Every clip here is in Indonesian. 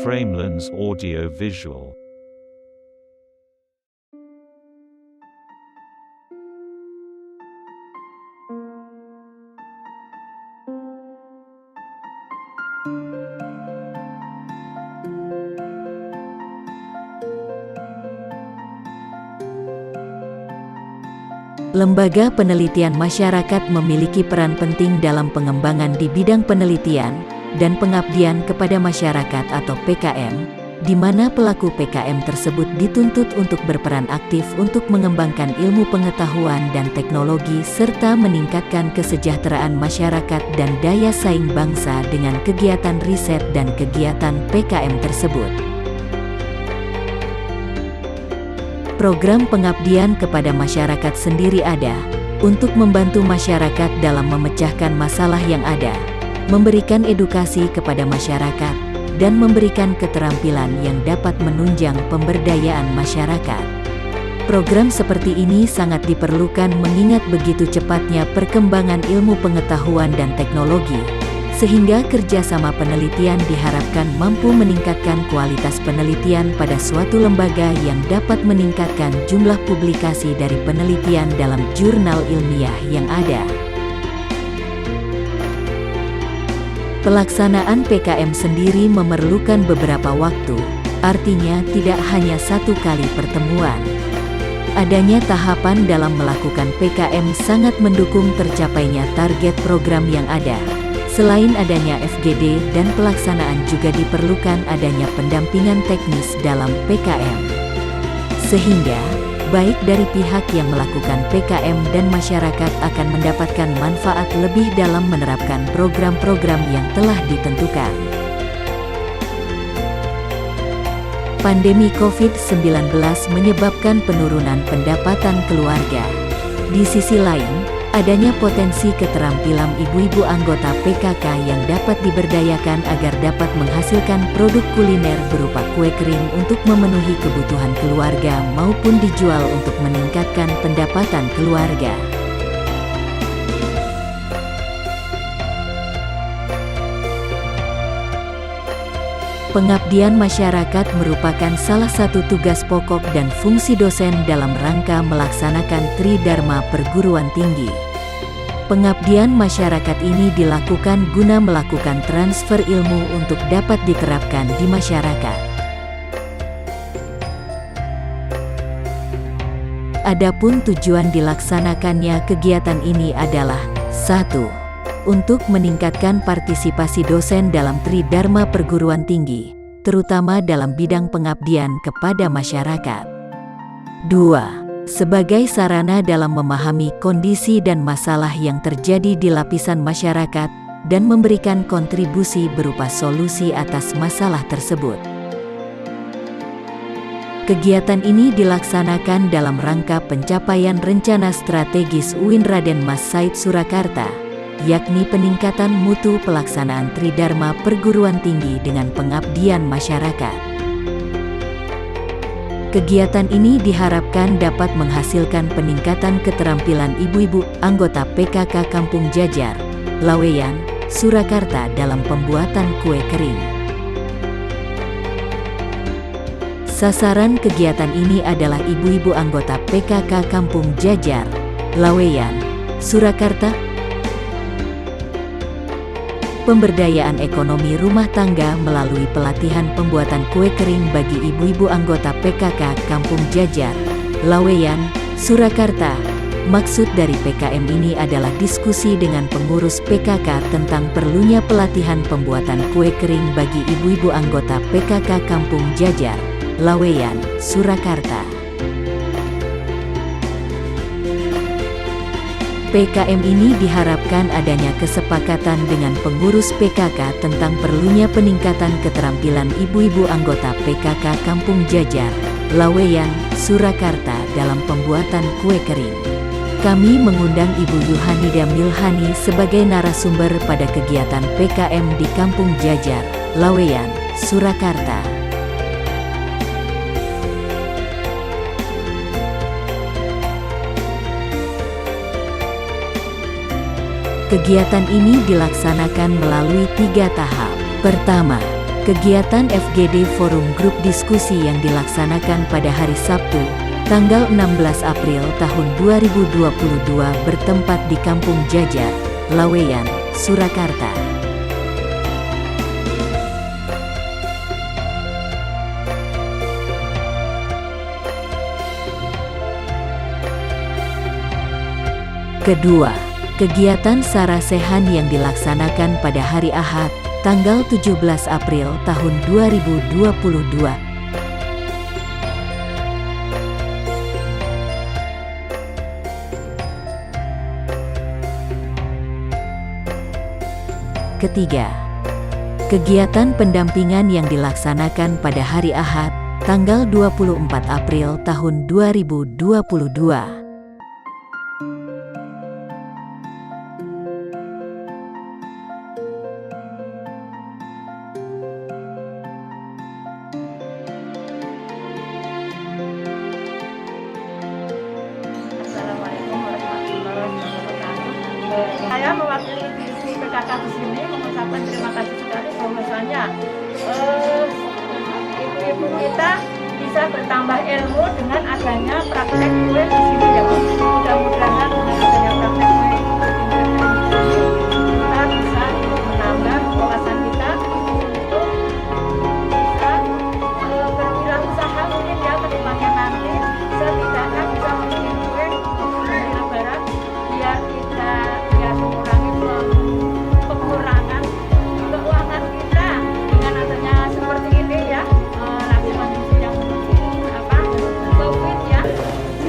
Framelens Audio Visual. Lembaga Penelitian Masyarakat memiliki peran penting dalam pengembangan di bidang penelitian dan pengabdian kepada masyarakat atau PKM, di mana pelaku PKM tersebut dituntut untuk berperan aktif untuk mengembangkan ilmu pengetahuan dan teknologi serta meningkatkan kesejahteraan masyarakat dan daya saing bangsa dengan kegiatan riset dan kegiatan PKM tersebut. Program pengabdian kepada masyarakat sendiri ada untuk membantu masyarakat dalam memecahkan masalah yang ada, memberikan edukasi kepada masyarakat, dan memberikan keterampilan yang dapat menunjang pemberdayaan masyarakat. Program seperti ini sangat diperlukan mengingat begitu cepatnya perkembangan ilmu pengetahuan dan teknologi, sehingga kerjasama penelitian diharapkan mampu meningkatkan kualitas penelitian pada suatu lembaga yang dapat meningkatkan jumlah publikasi dari penelitian dalam jurnal ilmiah yang ada. Pelaksanaan PKM sendiri memerlukan beberapa waktu, artinya tidak hanya satu kali pertemuan. Adanya tahapan dalam melakukan PKM sangat mendukung tercapainya target program yang ada. Selain adanya FGD dan pelaksanaan juga diperlukan adanya pendampingan teknis dalam PKM. Sehingga, baik dari pihak yang melakukan PKM dan masyarakat akan mendapatkan manfaat lebih dalam menerapkan program-program yang telah ditentukan. Pandemi COVID-19 menyebabkan penurunan pendapatan keluarga. Di sisi lain, adanya potensi keterampilan ibu-ibu anggota PKK yang dapat diberdayakan agar dapat menghasilkan produk kuliner berupa kue kering untuk memenuhi kebutuhan keluarga maupun dijual untuk meningkatkan pendapatan keluarga. Pengabdian masyarakat merupakan salah satu tugas pokok dan fungsi dosen dalam rangka melaksanakan Tridharma Perguruan Tinggi. Pengabdian masyarakat ini dilakukan guna melakukan transfer ilmu untuk dapat diterapkan di masyarakat. Adapun tujuan dilaksanakannya kegiatan ini adalah 1. Untuk meningkatkan partisipasi dosen dalam Tridharma Perguruan Tinggi, terutama dalam bidang pengabdian kepada masyarakat. 2. Sebagai sarana dalam memahami kondisi dan masalah yang terjadi di lapisan masyarakat dan memberikan kontribusi berupa solusi atas masalah tersebut. Kegiatan ini dilaksanakan dalam rangka pencapaian rencana strategis UIN Raden Mas Said Surakarta, yakni peningkatan mutu pelaksanaan Tridharma Perguruan Tinggi dengan pengabdian masyarakat. Kegiatan ini diharapkan dapat menghasilkan peningkatan keterampilan ibu-ibu anggota PKK Kampung Jajar, Laweyan, Surakarta dalam pembuatan kue kering. Sasaran kegiatan ini adalah ibu-ibu anggota PKK Kampung Jajar, Laweyan, Surakarta. Pemberdayaan ekonomi rumah tangga melalui pelatihan pembuatan kue kering bagi ibu-ibu anggota PKK Kampung Jajar, Laweyan, Surakarta. Maksud dari PKM ini adalah diskusi dengan pengurus PKK tentang perlunya pelatihan pembuatan kue kering bagi ibu-ibu anggota PKK Kampung Jajar, Laweyan, Surakarta. PKM ini diharapkan adanya kesepakatan dengan pengurus PKK tentang perlunya peningkatan keterampilan ibu-ibu anggota PKK Kampung Jajar, Laweyan, Surakarta dalam pembuatan kue kering. Kami mengundang Ibu Yuhanida Milhani sebagai narasumber pada kegiatan PKM di Kampung Jajar, Laweyan, Surakarta. Kegiatan ini dilaksanakan melalui 3 tahap. Pertama, Kegiatan FGD Forum Grup Diskusi yang dilaksanakan pada hari Sabtu, tanggal 16 April tahun 2022 bertempat di Kampung Jajar, Laweyan, Surakarta. Kedua, kegiatan sarasehan yang dilaksanakan pada hari Ahad, tanggal 17 April tahun 2022. Ketiga, kegiatan pendampingan yang dilaksanakan pada hari Ahad, tanggal 24 April tahun 2022. Assalamualaikum warahmatullahi wabarakatuh. Saya mewakili divisi PKK di sini mengucapkan terima kasih sekali bahwasanya ibu-ibu kita bisa bertambah ilmu dengan adanya praktek kue di sini ya Bu. Mudah-mudahan dengan adanya praktek kue kita bisa menambah wawasan kita untuk bisa berwirausaha mungkin ya ke depannya nanti, setidaknya bisa membuat kue dari lebaran biar kita mengurangi pengurangan keuangan kita dengan adanya seperti ini ya, lagi kondisi yang COVID ya.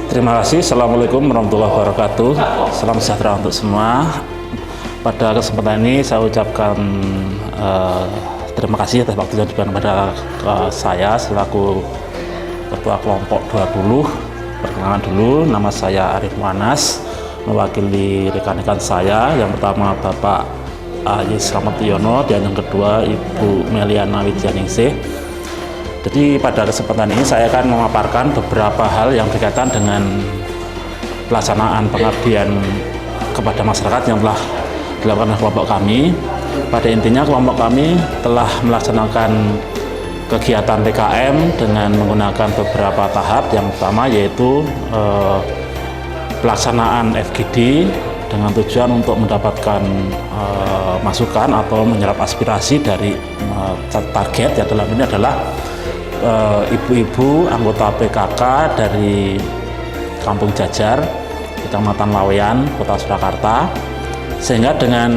Terima kasih. Assalamualaikum warahmatullahi wabarakatuh. Salam sejahtera untuk semua. Pada kesempatan ini saya ucapkan terima kasih atas waktu yang diberikan kepada saya selaku Ketua Kelompok 20. Perkenalan dulu, nama saya Arif Muanas, mewakili rekan-rekan saya. Yang pertama Bapak Ayis Ramadiono dan yang kedua Ibu Meliana Widyaningsih. Jadi pada kesempatan ini saya akan memaparkan beberapa hal yang berkaitan dengan pelaksanaan pengabdian kepada masyarakat yang telah dilakukan oleh kelompok kami. Pada intinya kelompok kami telah melaksanakan kegiatan PKM dengan menggunakan beberapa tahap. Yang pertama yaitu pelaksanaan FGD dengan tujuan untuk mendapatkan masukan atau menyerap aspirasi dari target yang dalam ini adalah ibu-ibu anggota PKK dari Kampung Jajar, Kecamatan Laweyan, Kota Surakarta, sehingga dengan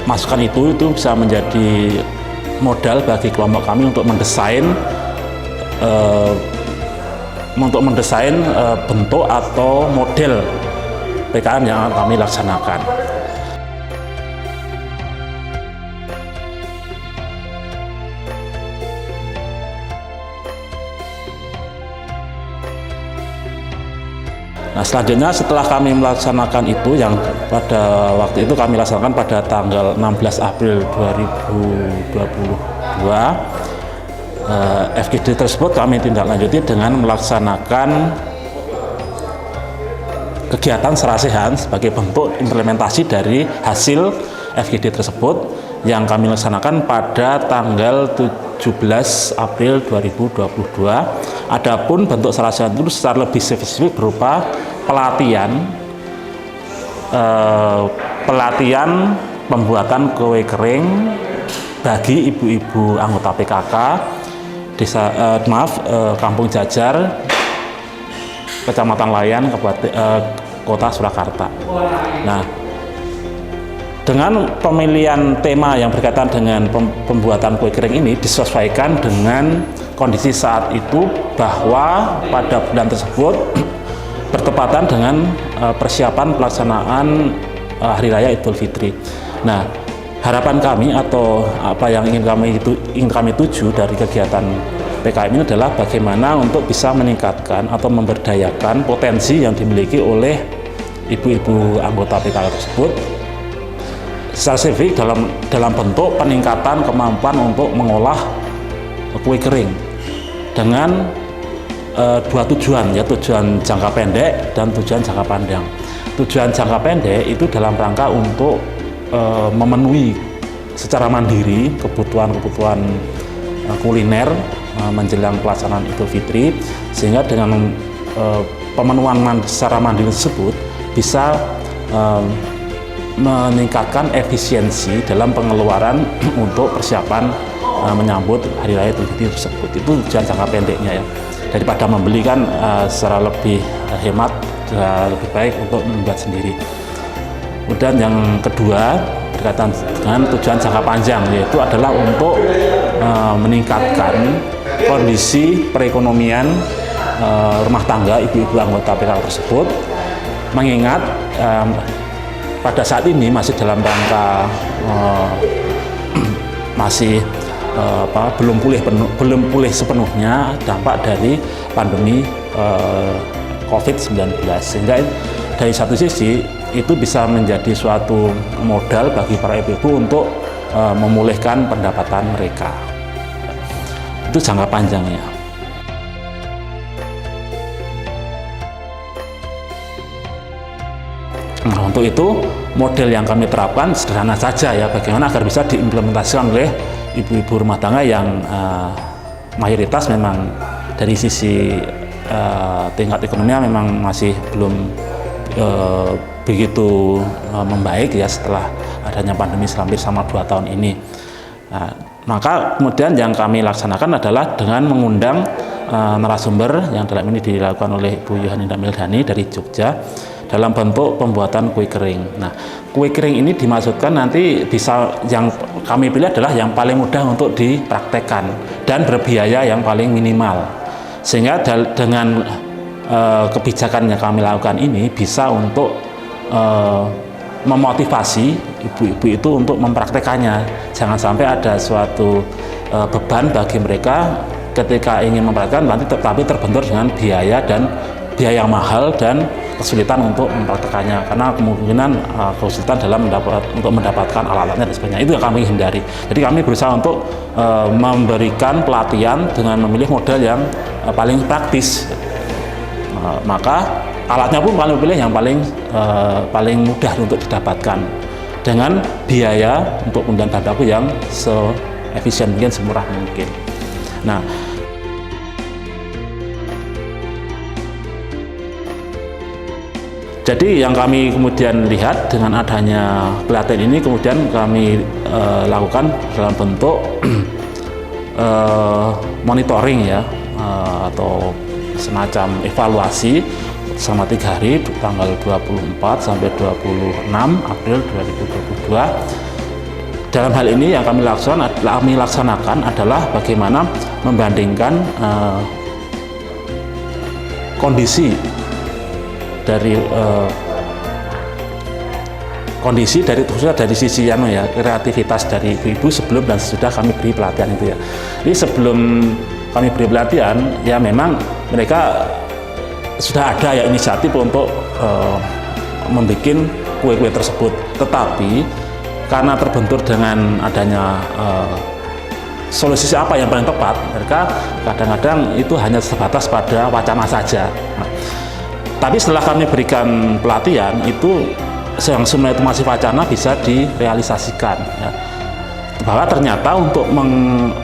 masukan itu bisa menjadi modal bagi kelompok kami untuk mendesain bentuk atau model PKM yang kami laksanakan. Nah, selanjutnya setelah kami melaksanakan itu, yang pada waktu itu kami laksanakan pada tanggal 16 April 2022, FGD tersebut kami tindak lanjuti dengan melaksanakan kegiatan sarasehan sebagai bentuk implementasi dari hasil FGD tersebut yang kami laksanakan pada tanggal 17 April 2022. Adapun bentuk sarasehan itu secara lebih spesifik berupa pelatihan pembuatan kue kering bagi ibu-ibu anggota PKK Kampung Jajar, Kecamatan Laweyan, Kota Surakarta. Nah, dengan pemilihan tema yang berkaitan dengan pembuatan kue kering ini disesuaikan dengan kondisi saat itu, bahwa pada bulan tersebut bertepatan dengan persiapan pelaksanaan Hari Raya Idul Fitri. Nah, harapan kami atau apa yang ingin kami tuju dari kegiatan PKM ini adalah bagaimana untuk bisa meningkatkan atau memberdayakan potensi yang dimiliki oleh ibu-ibu anggota PKK tersebut secara spesifik dalam bentuk peningkatan kemampuan untuk mengolah kue kering dengan dua tujuan, ya, tujuan jangka pendek dan tujuan jangka panjang. Tujuan jangka pendek itu dalam rangka untuk memenuhi secara mandiri kebutuhan kuliner menjelang pelaksanaan Idul Fitri, sehingga dengan pemenuhan secara mandiri tersebut bisa meningkatkan efisiensi dalam pengeluaran untuk persiapan menyambut Hari Raya Idul Fitri tersebut. Itu tujuan jangka pendeknya ya. Daripada membeli kan secara lebih hemat, lebih baik untuk membuat sendiri. Kemudian yang kedua berkaitan dengan tujuan jangka panjang, yaitu adalah untuk meningkatkan kondisi perekonomian rumah tangga ibu-ibu anggota PKK tersebut, mengingat pada saat ini masih dalam rangka masih belum pulih sepenuhnya dampak dari pandemi COVID-19, sehingga dari satu sisi itu bisa menjadi suatu modal bagi para ibu-ibu untuk memulihkan pendapatan mereka. Itu jangka panjangnya. Nah, untuk itu model yang kami terapkan sederhana saja ya, bagaimana agar bisa diimplementasikan oleh ibu-ibu rumah tangga yang mayoritas memang dari sisi tingkat ekonominya memang masih belum begitu membaik ya setelah adanya pandemi selama 2 tahun ini. Nah, maka kemudian yang kami laksanakan adalah dengan mengundang narasumber yang dalam ini dilakukan oleh Ibu Yohaninda Mildani dari Jogja dalam bentuk pembuatan kue kering. Nah, kue kering ini dimaksudkan nanti bisa, yang kami pilih adalah yang paling mudah untuk dipraktekkan dan berbiaya yang paling minimal. Sehingga dengan kebijakan yang kami lakukan ini bisa untuk memotivasi ibu-ibu itu untuk mempraktekannya. Jangan sampai ada suatu beban bagi mereka ketika ingin mempraktekkan nanti tetapi terbentur dengan biaya yang mahal dan kesulitan untuk mempraktekannya, karena kemungkinan kesulitan dalam untuk mendapatkan alat-alatnya dan sebagainya. Itu yang kami hindari. Jadi kami berusaha untuk memberikan pelatihan dengan memilih model yang paling praktis. Maka alatnya pun kami pilih yang paling mudah untuk didapatkan dengan biaya untuk penggunaan bahan baku yang se-efisien mungkin, semurah mungkin. Nah, jadi yang kami kemudian lihat dengan adanya pelatihan ini kemudian kami lakukan dalam bentuk monitoring ya, atau semacam evaluasi selama 3 hari tanggal 24 sampai 26 April 2022. Dalam hal ini yang kami laksanakan adalah bagaimana membandingkan kondisi dari khususnya dari sisi kreativitas dari ibu-ibu sebelum dan sesudah kami beri pelatihan itu ya. Jadi sebelum kami beri pelatihan ya memang mereka sudah ada ya inisiatif untuk membuat kue-kue tersebut, tetapi karena terbentur dengan adanya solusi apa yang paling tepat, mereka kadang-kadang itu hanya sebatas pada wacana saja. Nah, tapi setelah kami berikan pelatihan itu yang semua itu masih wacana bisa direalisasikan ya. Bahwa ternyata untuk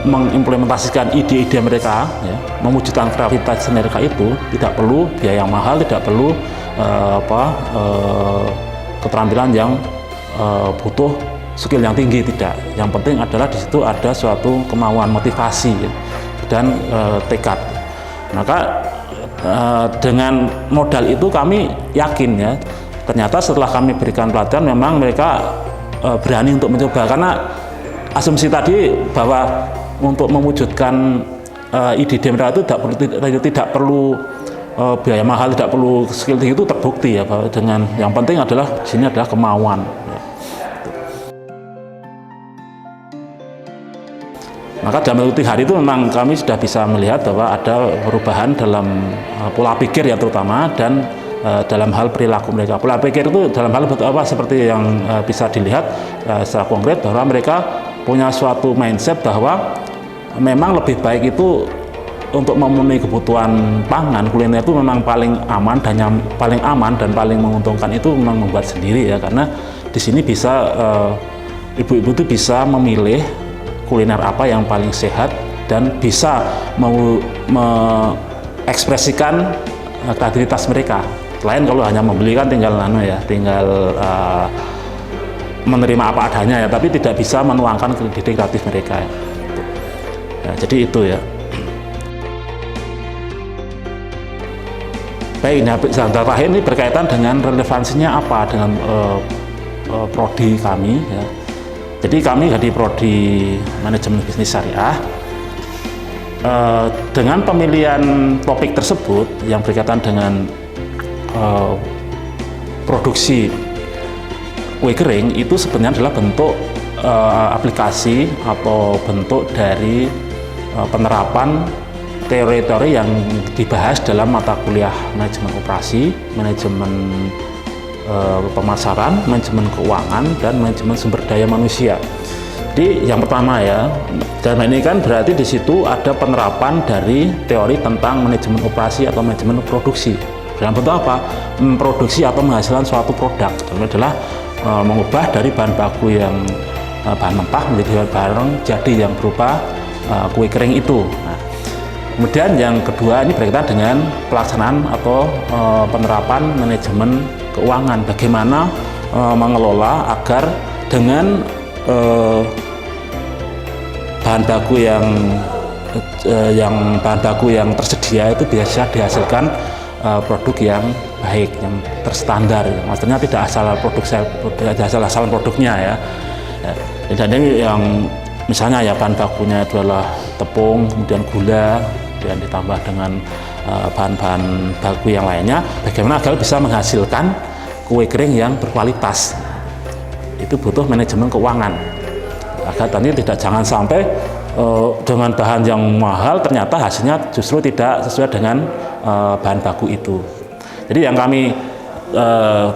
mengimplementasikan ide-ide mereka ya, mewujudkan kreativitas mereka itu tidak perlu biaya yang mahal, tidak perlu keterampilan yang butuh skill yang tinggi, tidak. Yang penting adalah di situ ada suatu kemauan, motivasi ya, dan tekad. Maka dengan modal itu kami yakin ya, ternyata setelah kami berikan pelatihan memang mereka berani untuk mencoba, karena asumsi tadi bahwa untuk mewujudkan ide mereka itu tidak perlu biaya mahal, tidak perlu skill tinggi, itu terbukti ya, bahwa dengan yang penting adalah di sini adalah kemauan ya. Maka dalam 3 hari itu memang kami sudah bisa melihat bahwa ada perubahan dalam pola pikir ya terutama, dan dalam hal perilaku mereka. Pola pikir itu dalam hal apa, seperti yang bisa dilihat secara konkret bahwa mereka punya suatu mindset bahwa memang lebih baik itu untuk memenuhi kebutuhan pangan, kuliner itu memang paling aman, dan yang paling aman dan paling menguntungkan itu memang membuat sendiri ya, karena di sini bisa ibu-ibu itu bisa memilih kuliner apa yang paling sehat dan bisa mengekspresikan kreativitas mereka. Lain kalau hanya membeli kan tinggal menerima apa adanya ya, tapi tidak bisa menuangkan ide kreatif mereka ya. Jadi itu ya. Baik, nah yang terakhir ini berkaitan dengan relevansinya apa dengan prodi kami ya. Jadi kami dari prodi manajemen bisnis syariah, dengan pemilihan topik tersebut yang berkaitan dengan produksi kue kering, itu sebenarnya adalah bentuk aplikasi atau bentuk dari penerapan teori-teori yang dibahas dalam mata kuliah manajemen operasi, manajemen pemasaran, manajemen keuangan, dan manajemen sumber daya manusia. Jadi yang pertama ya, dalam ini kan berarti di situ ada penerapan dari teori tentang manajemen operasi atau manajemen produksi. Dalam bentuk apa? Memproduksi atau menghasilkan suatu produk. Itu adalah mengubah dari bahan baku yang bahan mentah menjadi barang jadi yang berupa kue kering itu. Nah, kemudian yang kedua ini berkaitan dengan pelaksanaan atau penerapan manajemen keuangan. Bagaimana mengelola agar dengan bahan baku yang tersedia itu bisa dihasilkan produk yang baik, yang terstandar. Maksudnya tidak asal produknya ya. Dan ini yang misalnya ya bahan bakunya itu adalah tepung, kemudian gula, dan ditambah dengan bahan-bahan baku yang lainnya. Bagaimana agar bisa menghasilkan kue kering yang berkualitas? Itu butuh manajemen keuangan. Agar tadi jangan sampai dengan bahan yang mahal ternyata hasilnya justru tidak sesuai dengan bahan baku itu. Jadi yang kami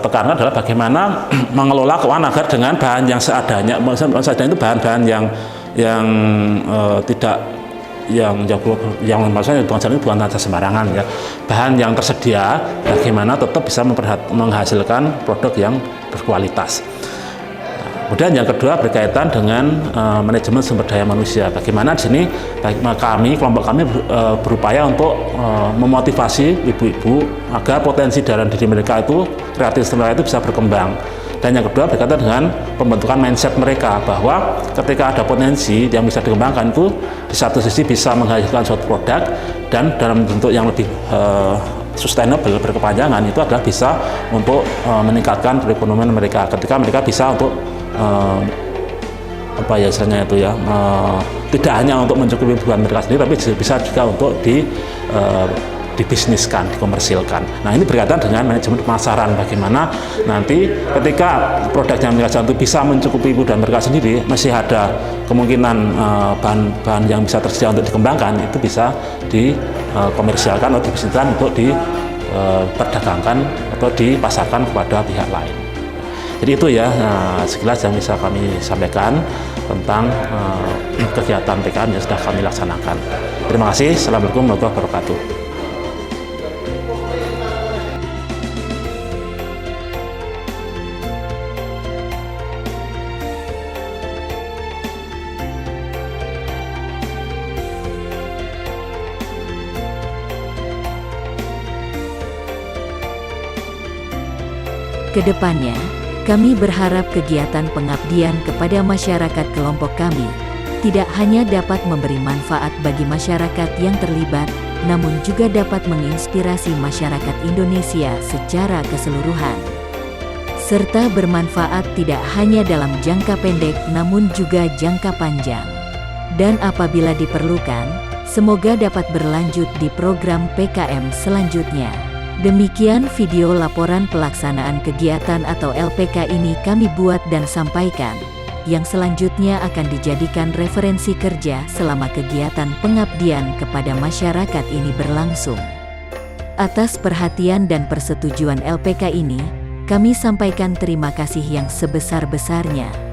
tekankan adalah bagaimana mengelola keuangan agar dengan bahan yang seadanya, maksudnya itu bahan-bahan yang maksudnya bukan saja sembarangan ya, bahan yang tersedia, bagaimana tetap bisa menghasilkan produk yang berkualitas. Kemudian yang kedua berkaitan dengan manajemen sumber daya manusia. Bagaimana di sini kelompok kami berupaya untuk memotivasi ibu-ibu agar potensi dalam diri mereka itu, kreativitas mereka itu bisa berkembang. Dan yang kedua berkaitan dengan pembentukan mindset mereka bahwa ketika ada potensi yang bisa dikembangkan itu di satu sisi bisa menghasilkan suatu produk dan dalam bentuk yang lebih sustainable, berkepanjangan, itu adalah bisa untuk meningkatkan perekonomian mereka ketika mereka bisa untuk tidak hanya untuk mencukupi kebutuhan mereka sendiri, tapi bisa juga untuk dibisniskan, dikomersilkan. Nah, ini berkaitan dengan manajemen pemasaran. Bagaimana nanti ketika produk yang mereka jual itu bisa mencukupi kebutuhan mereka sendiri, masih ada kemungkinan bahan-bahan yang bisa tersedia untuk dikembangkan, itu bisa dikomersialkan atau dibisniskan untuk diperdagangkan atau dipasarkan kepada pihak lain. Jadi itu ya sekilas yang bisa kami sampaikan tentang kegiatan PKM yang sudah kami laksanakan. Terima kasih. Assalamualaikum warahmatullahi wabarakatuh. Kedepannya, kami berharap kegiatan pengabdian kepada masyarakat kelompok kami tidak hanya dapat memberi manfaat bagi masyarakat yang terlibat, namun juga dapat menginspirasi masyarakat Indonesia secara keseluruhan, serta bermanfaat tidak hanya dalam jangka pendek namun juga jangka panjang. Dan apabila diperlukan, semoga dapat berlanjut di program PKM selanjutnya. Demikian video laporan pelaksanaan kegiatan atau LPK ini kami buat dan sampaikan, yang selanjutnya akan dijadikan referensi kerja selama kegiatan pengabdian kepada masyarakat ini berlangsung. Atas perhatian dan persetujuan LPK ini, kami sampaikan terima kasih yang sebesar-besarnya.